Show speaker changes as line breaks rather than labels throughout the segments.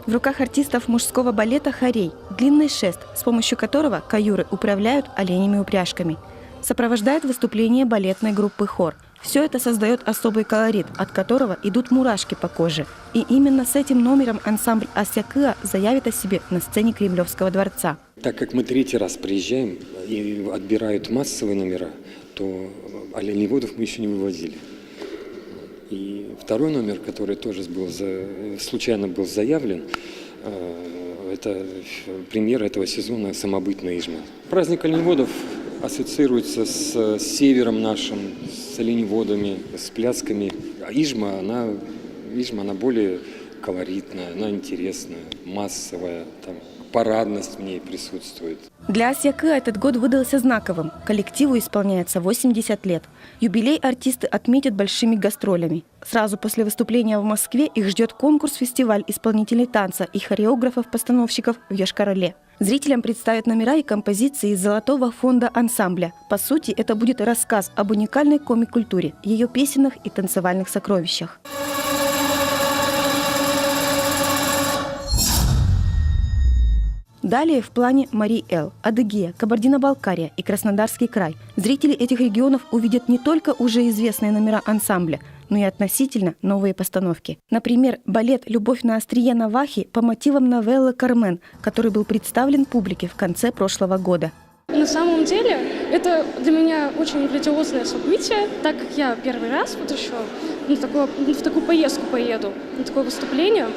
В руках артистов мужского балета хорей длинный шест, с помощью которого каюры управляют оленями упряжками. Сопровождает выступление балетной группы хор. Все это создает особый колорит, от которого идут мурашки по коже. И именно с этим номером ансамбль Асьякыа заявит о себе на сцене Кремлевского дворца.
Так как мы третий раз приезжаем и отбирают массовые номера, то оленеводов мы еще не вывозили. И второй номер, который тоже случайно был заявлен, это премьера этого сезона «Самобытная Ижма». Праздник оленеводов ассоциируется с севером нашим, с оленеводами, с плясками. А Ижма, она более колоритная, она интересная, массовая, там, парадность в ней присутствует.
Для Асьякыа этот год выдался знаковым. Коллективу исполняется 80 лет. Юбилей артисты отметят большими гастролями. Сразу после выступления в Москве их ждет конкурс-фестиваль исполнителей танца и хореографов-постановщиков в Йошкар-Оле. Зрителям представят номера и композиции из золотого фонда ансамбля. По сути, это будет рассказ об уникальной комик-культуре, ее песенных и танцевальных сокровищах. Далее в плане Мари-Эл, Адыгея, Кабардино-Балкария и Краснодарский край. Зрители этих регионов увидят не только уже известные номера ансамбля, но и относительно новые постановки. Например, балет «Любовь на острие Навахи» по мотивам новеллы «Кармен», который был представлен публике в конце прошлого года.
На самом деле, это для меня очень грандиозное событие, так как я первый раз вот еще в такую поездку поеду, на такое выступление.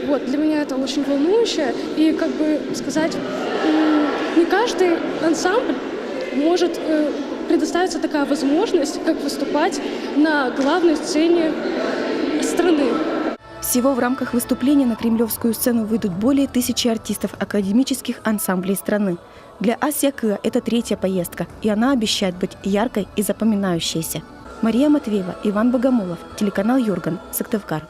Вот, для меня это очень волнующе, и, как бы сказать, не каждый ансамбль может предоставиться такая возможность, как выступать на главной сцене страны.
Всего в рамках выступления на кремлевскую сцену выйдут более 1000 артистов академических ансамблей страны. Для Асьякыа это третья поездка, и она обещает быть яркой и запоминающейся. Мария Матвеева, Иван Богомолов, телеканал Юрган, Сыктывкар.